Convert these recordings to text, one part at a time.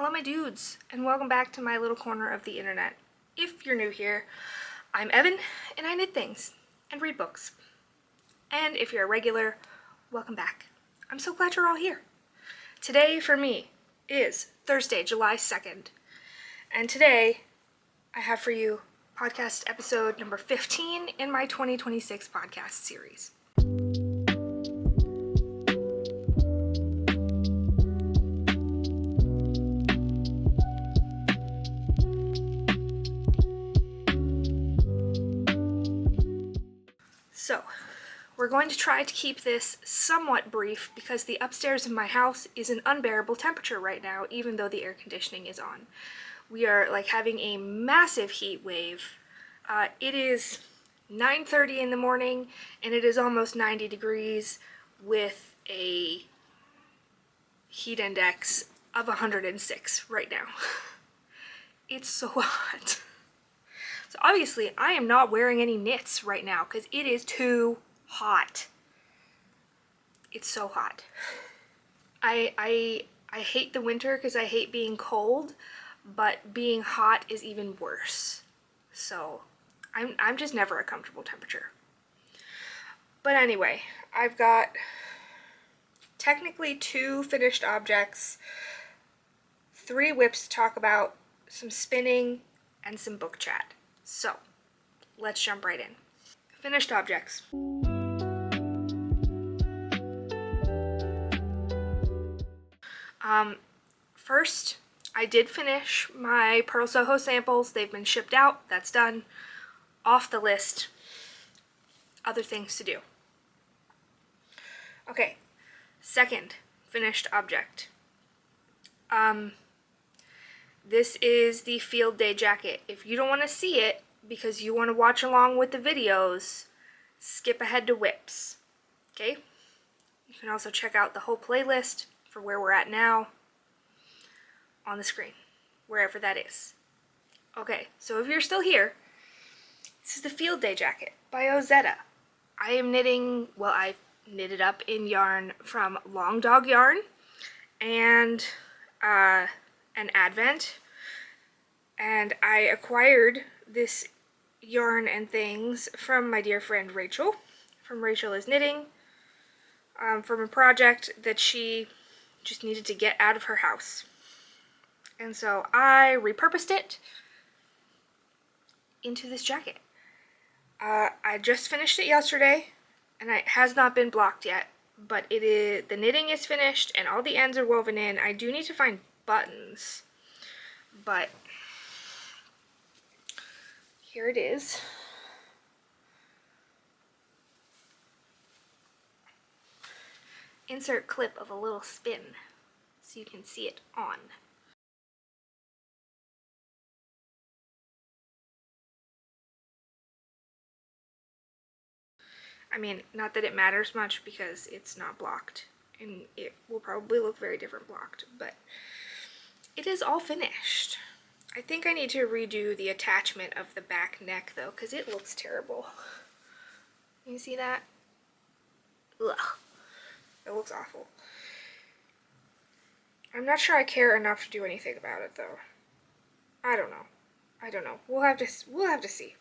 Hello my dudes, and welcome back to my little corner of the internet. If you're new here, I'm Evan, and I knit things and read books. And if you're a regular, welcome back. I'm so glad you're all here. Today for me is Thursday, July 2nd, and today I have for you podcast episode number 15 in my 2026 podcast series. So, we're going to try to keep this somewhat brief because the upstairs of my house is an unbearable temperature right now, even though the air conditioning is on. We are like having a massive heat wave. It is 9:30 in the morning and it is almost 90 degrees with a heat index of 106 right now. It's so hot. So obviously I am not wearing any knits right now because it is too hot. It's so hot. I hate the winter because I hate being cold, but being hot is even worse. So I'm just never a comfortable temperature. But anyway, I've got technically 2 finished objects, 3 whips to talk about, some spinning, and some book chat. So, let's jump right in. Finished objects. First, I did finish my Purl Soho samples. They've been shipped out. That's done. Off the list. Other things to do. Okay, second finished object. This is the field day jacket. If you don't want to see it because you want to watch along with the videos, skip ahead to whips. Okay? You can also check out the whole playlist for where we're at now on the screen, wherever that is. Okay, so if you're still here, this is the field day jacket by Ozetta. I am knitting, well, I knitted up in yarn from Long Dog Yarn and an Advent, and I acquired this yarn and things from my dear friend Rachel, from Rachel is Knitting, from a project that she just needed to get out of her house. And so I repurposed it into this jacket. I just finished it yesterday, and it has not been blocked yet, but it is, the knitting is finished and all the ends are woven in. I do need to find buttons, but here it is. Insert clip of a little spin so you can see it on. I mean, not that it matters much because it's not blocked and it will probably look very different blocked, but it is all finished. I think I need to redo the attachment of the back neck though, because it looks terrible. You see that? Ugh. It looks awful. I'm not sure I care enough to do anything about it though. I don't know. We'll have to see.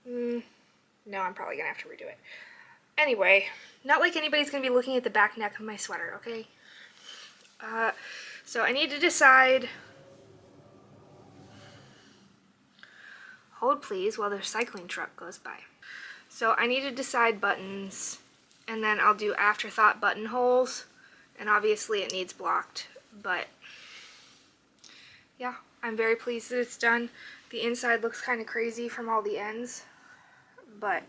No, I'm probably gonna have to redo it. Anyway, not like anybody's gonna be looking at the back neck of my sweater, okay? So I need to decide. Hold please while the recycling truck goes by. So I need to decide buttons, and then I'll do afterthought buttonholes, and obviously it needs blocked, but yeah, I'm very pleased that it's done. The inside looks kind of crazy from all the ends, but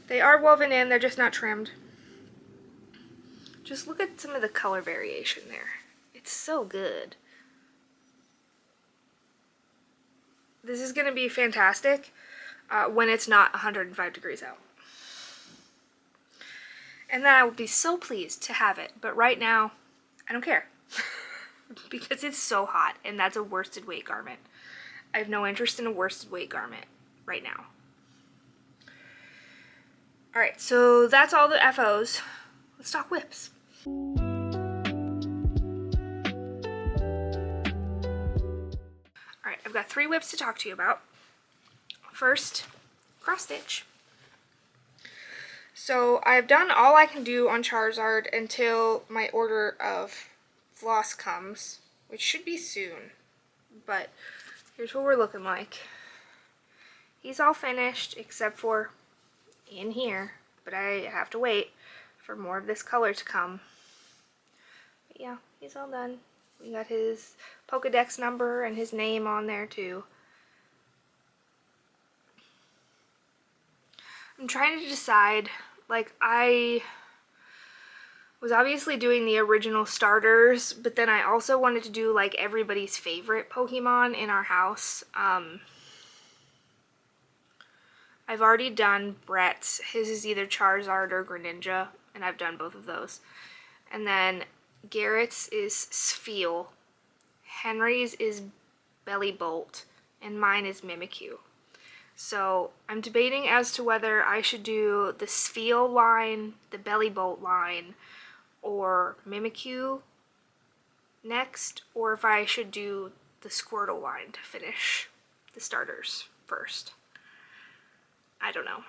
they are woven in, they're just not trimmed. Just look at some of the color variation there. It's so good. This is going to be fantastic when it's not 105 degrees out. And then I will be so pleased to have it, but right now, I don't care. Because it's so hot, and that's a worsted weight garment. I have no interest in a worsted weight garment right now. Alright, so that's all the FOs. Let's talk whips. I've got 3 whips to talk to you about. First, cross stitch. So I've done all I can do on Charizard until my order of floss comes, which should be soon. But here's what we're looking like. He's all finished except for in here, but I have to wait for more of this color to come. But yeah, he's all done. We got his Pokedex number and his name on there too. I'm trying to decide, like, I was obviously doing the original starters, but then I also wanted to do like everybody's favorite Pokemon in our house. I've already done Brett's. His is either Charizard or Greninja, and I've done both of those. And then Garrett's is Spheal, Henry's is Bellybolt, and mine is Mimikyu. So I'm debating as to whether I should do the Spheal line, the Bellybolt line, or Mimikyu next, or if I should do the Squirtle line to finish the starters first. I don't know.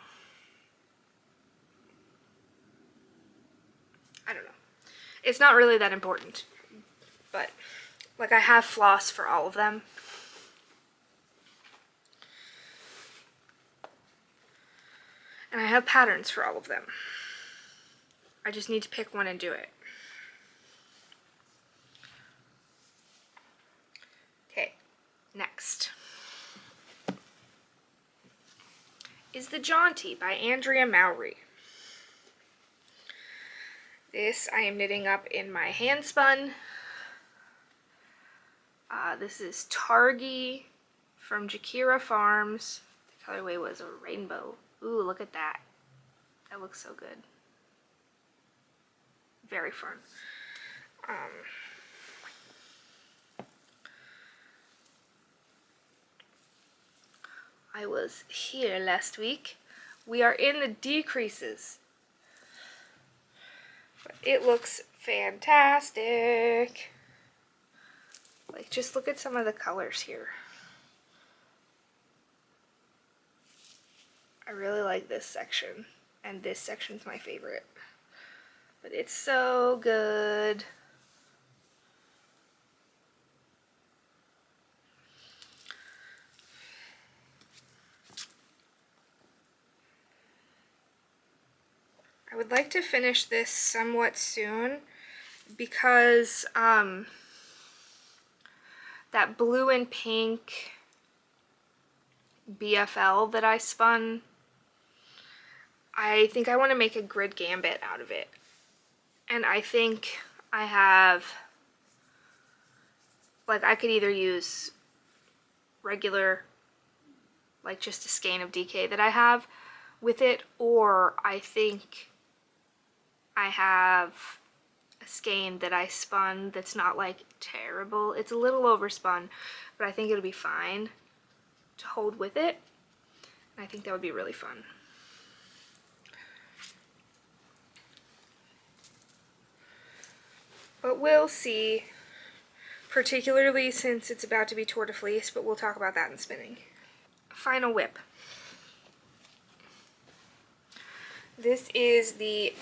It's not really that important, but like I have floss for all of them. And I have patterns for all of them. I just need to pick one and do it. Okay, next is the Jaunty by Andrea Mowry. This I am knitting up in my hand spun. This is Targi from Jakira Farms. The colorway was a rainbow. Ooh, look at that. That looks so good. Very fun. I was here last week. We are in the decreases. But it looks fantastic. Like, just look at some of the colors here. I really like this section, and this section's my favorite. But it's so good. I would like to finish this somewhat soon because that blue and pink BFL that I spun, I think I want to make a grid gambit out of it. And I think I have, like, I could either use regular, like just a skein of DK that I have with it, or I think I have a skein that I spun that's not like terrible. It's a little overspun, but I think it'll be fine to hold with it. And I think that would be really fun. But we'll see, particularly since it's about to be Tour de Fleece, but we'll talk about that in spinning. Final whip. This is the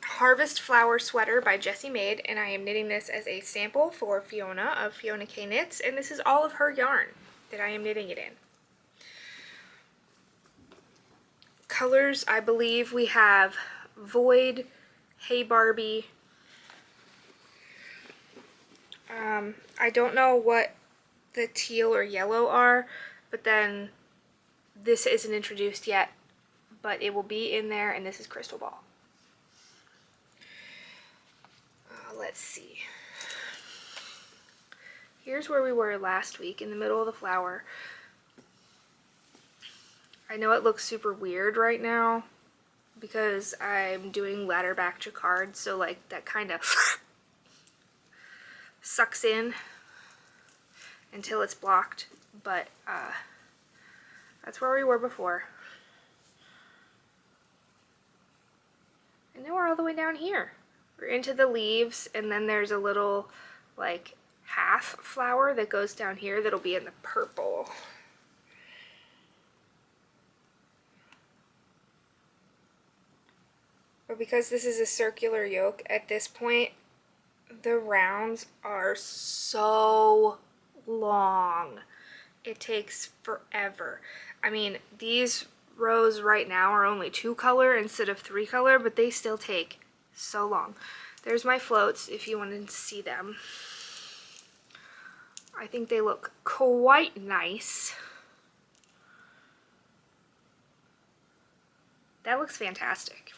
Harvest Flower Sweater by Jessie Made, and I am knitting this as a sample for Fiona of Fiona K Knits, and this is all of her yarn that I am knitting it in. Colors, I believe we have Void, Hey Barbie. I don't know what the teal or yellow are, but then this isn't introduced yet, but it will be in there, and this is Crystal Ball. Let's see. Here's where we were last week, in the middle of the flower. I know it looks super weird right now because I'm doing ladder back jacquard, so like that kind of sucks in until it's blocked, but that's where we were before. And now we're all the way down here. We're into the leaves, and then there's a little like half flower that goes down here that'll be in the purple. But because this is a circular yoke, at this point, the rounds are so long. It takes forever. I mean, these rows right now are only 2 color instead of 3 color, but they still take so long. There's my floats if you wanted to see them. I think they look quite nice. That looks fantastic.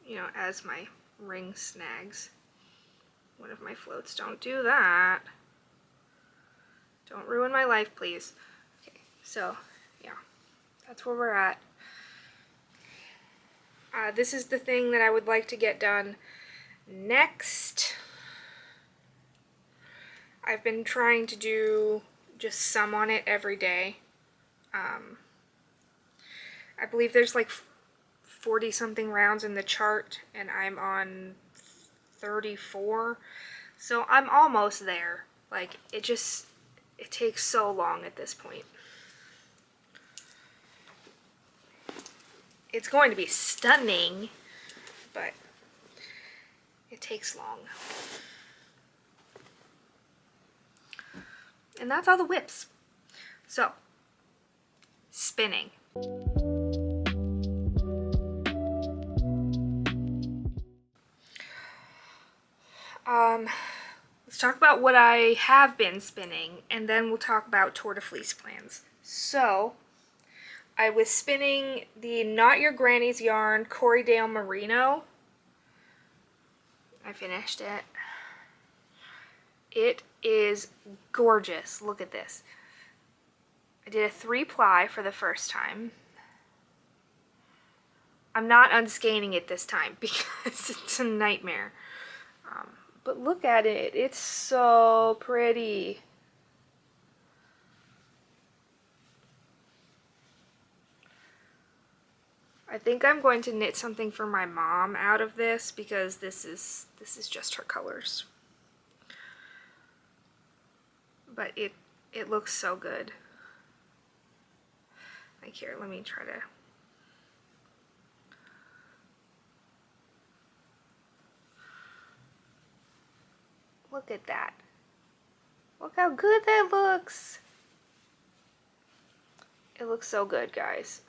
You know, as my ring snags one of my floats. Don't do that. Don't ruin my life, please. Okay, so yeah, that's where we're at. This is the thing that I would like to get done next. I've been trying to do just some on it every day. I believe there's like 40 something rounds in the chart and I'm on 34, so I'm almost there. Like, it takes so long at this point. It's going to be stunning, but it takes long. And that's all the whips. So, spinning. Let's talk about what I have been spinning, and then we'll talk about Tour de Fleece plans. So, I was spinning the Not Your Granny's Yarn Corriedale Merino. I finished it. It is gorgeous. Look at this. I did a 3-ply for the first time. I'm not unscanning it this time because it's a nightmare. But look at it. It's so pretty. I think I'm going to knit something for my mom out of this because this is just her colors. But it looks so good. Like, here, let me try to. Look at that. Look how good that looks. It looks so good, guys.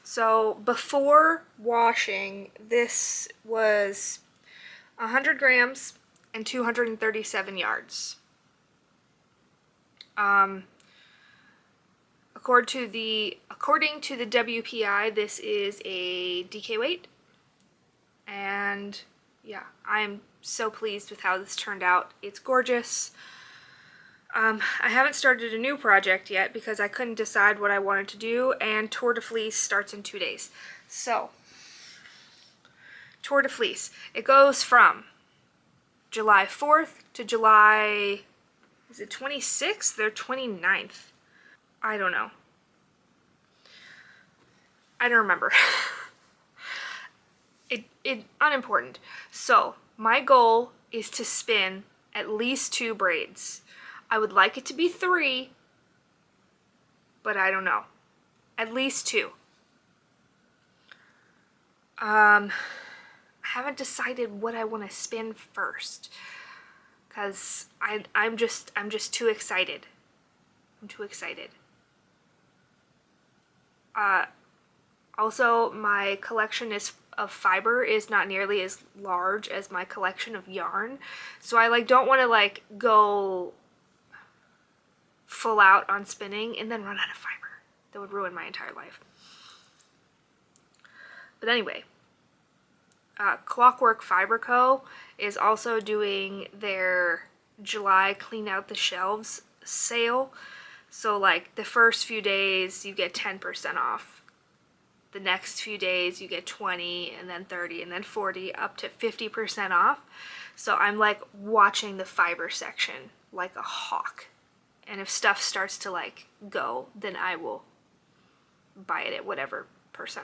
So before washing, this was 100 grams and 237 yards. According to the WPI, this is a DK weight. And yeah, I'm so pleased with how this turned out. It's gorgeous. I haven't started a new project yet because I couldn't decide what I wanted to do, and Tour de Fleece starts in 2 days. So, Tour de Fleece. It goes from July 4th to July, is it 26th or 29th? I don't know. I don't remember. It unimportant. So, my goal is to spin at least 2 braids. I would like it to be 3, but I don't know. At least 2. I haven't decided what I want to spin first, because I'm just too excited. I'm too excited. Also, my collection of fiber is not nearly as large as my collection of yarn, so I don't want to go full out on spinning and then run out of fiber. That would ruin my entire life. But anyway, Clockwork Fiber Co. is also doing their July Clean Out the Shelves sale. So the first few days you get 10% off. The next few days you get 20, and then 30, and then 40, up to 50% off. So I'm watching the fiber section like a hawk. And if stuff starts to go, then I will buy it at whatever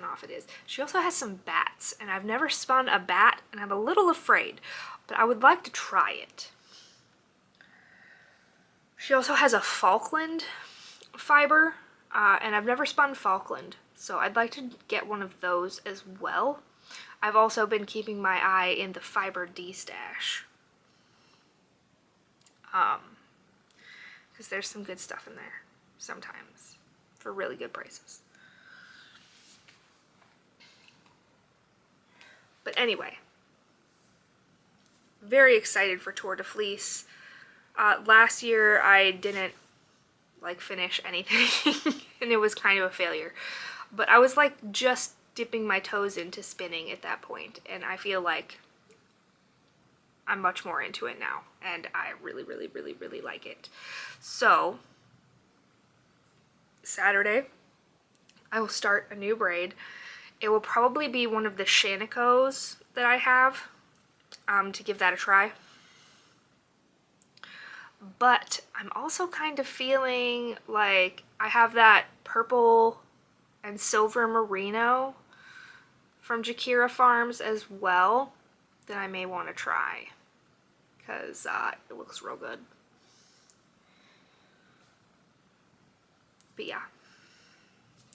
off it is. She also has some bats, and I've never spun a bat, and I'm a little afraid, but I would like to try it. She also has a Falkland fiber, and I've never spun Falkland, so I'd like to get one of those as well. I've also been keeping my eye in the fiber D stash, because there's some good stuff in there sometimes for really good prices. But anyway, very excited for Tour de Fleece. Last year I didn't like finish anything and it was kind of a failure, but I was like just dipping my toes into spinning at that point, and I feel like I'm much more into it now, and I really like it. So Saturday I will start a new braid. It will probably be one of the Shanicos that I have, to give that a try. But I'm also kind of feeling like I have that purple and silver merino from Jakira Farms as well that I may want to try, because it looks real good. But yeah,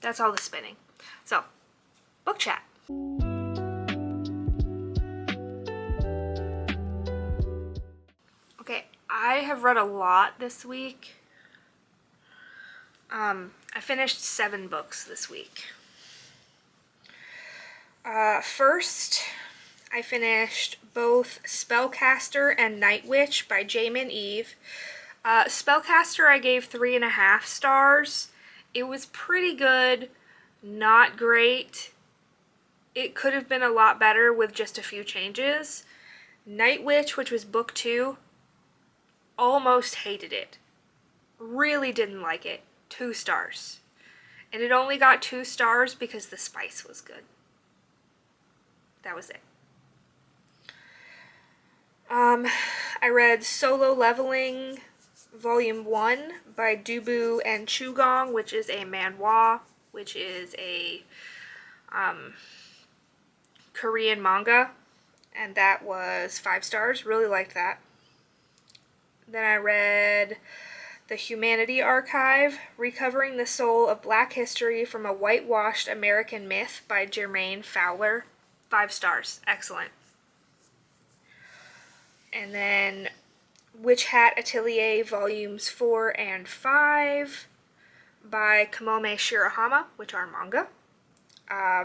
that's all the spinning. So, book chat. Okay, I have read a lot this week. I finished 7 books this week. First, I finished both Spellcaster and Night Witch by Jaymin Eve. Spellcaster I gave 3.5 stars. It was pretty good, not great. It could have been a lot better with just a few changes. Night Witch, which was book 2, almost hated it. Really didn't like it. 2 stars. And it only got 2 stars because the spice was good. That was it. I read Solo Leveling Volume 1 by Dubu and Chugong, which is a manhwa, which is a Korean manga, and that was 5 stars. Really liked that. Then I read The Humanity Archive, Recovering the Soul of Black History from a Whitewashed American Myth by Jermaine Fowler. 5 stars. Excellent. And then Witch Hat Atelier Volumes 4 and 5 by Kamome Shirahama, which are manga.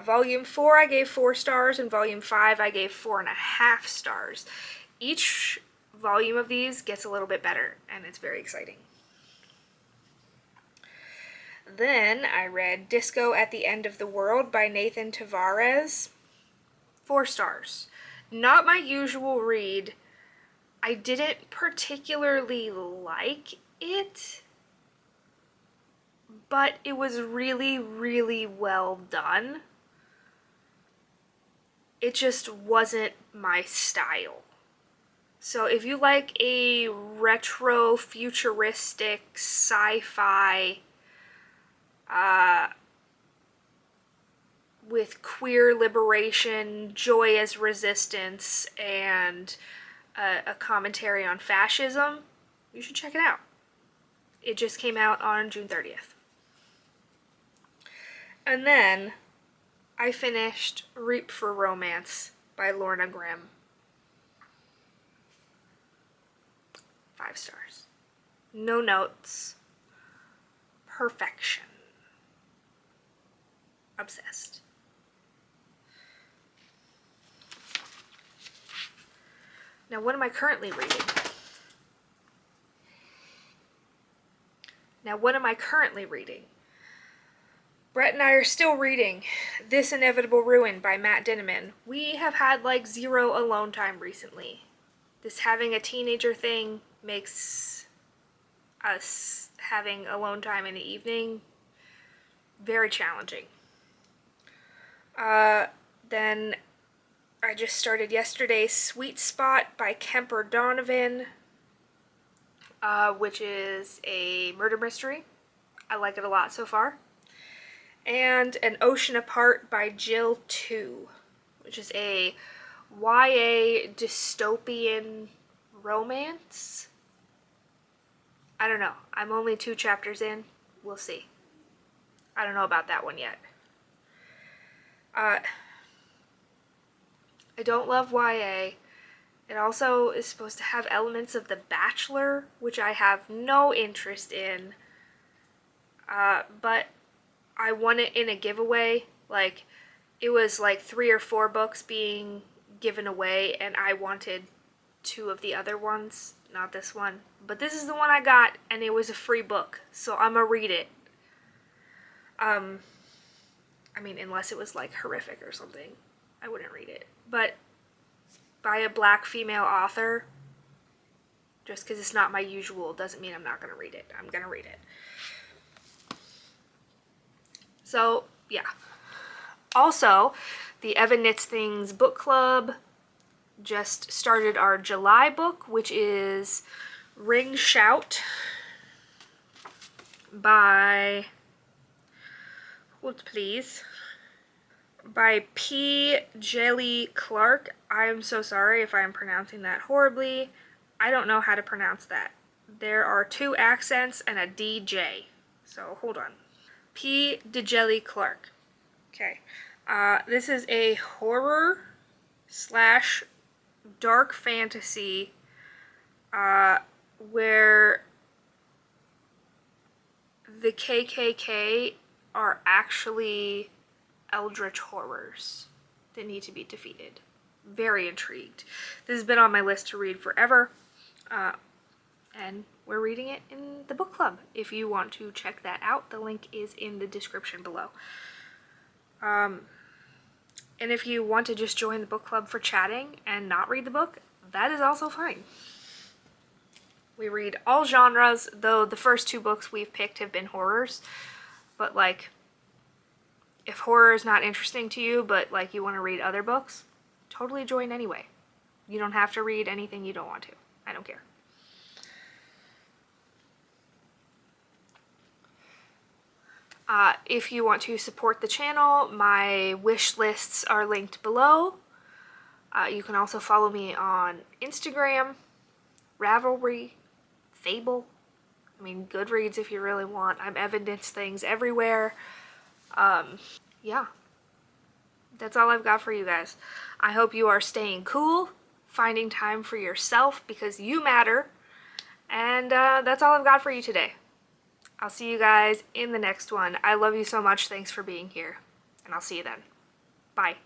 Volume 4 I gave 4 stars, and Volume 5 I gave 4.5 stars. Each volume of these gets a little bit better, and it's very exciting. Then I read Disco at the End of the World by Nathan Tavares. 4 stars. Not my usual read. I didn't particularly like it, but it was really well done. It just wasn't my style. So if you like a retro, futuristic, sci-fi, with queer liberation, joy as resistance, and a commentary on fascism, you should check it out. It just came out on June 30th. And then I finished Reap for Romance by Lorna Grimm. 5 stars. No notes. Perfection. Obsessed. Now, what am I currently reading? Brett and I are still reading This Inevitable Ruin by Matt Dinniman. We have had like 0 alone time recently. This having a teenager thing makes us having alone time in the evening very challenging. Then I just started yesterday Sweet Spot by Kemper Donovan, which is a murder mystery. I like it a lot so far. and An Ocean Apart by Jill 2, which is a YA dystopian romance. I don't know. I'm only 2 chapters in. We'll see. I don't know about that one yet. I don't love YA. It also is supposed to have elements of The Bachelor, which I have no interest in. But I won it in a giveaway. Like, it was like 3 or 4 books being given away, and I wanted 2 of the other ones, not this one. But this is the one I got, and it was a free book, so I'm gonna read it. I mean, unless it was like horrific or something, I wouldn't read it. But by a black female author, just because it's not my usual doesn't mean I'm not gonna read it. I'm gonna read it. So, yeah. Also, the EvanKnitsThings Bookclub just started our July book, which is Ring Shout by, hold please, by P. Jelly Clark. I am so sorry if I am pronouncing that horribly. I don't know how to pronounce that. There are 2 accents and a DJ. So, hold on. P. Jelly Clark. Okay. This is a horror / dark fantasy where the KKK are actually eldritch horrors that need to be defeated. Very intrigued. This has been on my list to read forever, and we're reading it in the book club. If you want to check that out, the link is in the description below. And if you want to just join the book club for chatting and not read the book, that is also fine. We read all genres, though the first 2 books we've picked have been horrors. But, like, if horror is not interesting to you, but, like, you want to read other books, totally join anyway. You don't have to read anything you don't want to. I don't care. If you want to support the channel, my wish lists are linked below. You can also follow me on Instagram, Ravelry, Fable, I mean Goodreads if you really want. I'm EvanKnitsThings everywhere. Yeah, that's all I've got for you guys. I hope you are staying cool, finding time for yourself because you matter, and that's all I've got for you today. I'll see you guys in the next one. I love you so much. Thanks for being here, and I'll see you then. Bye.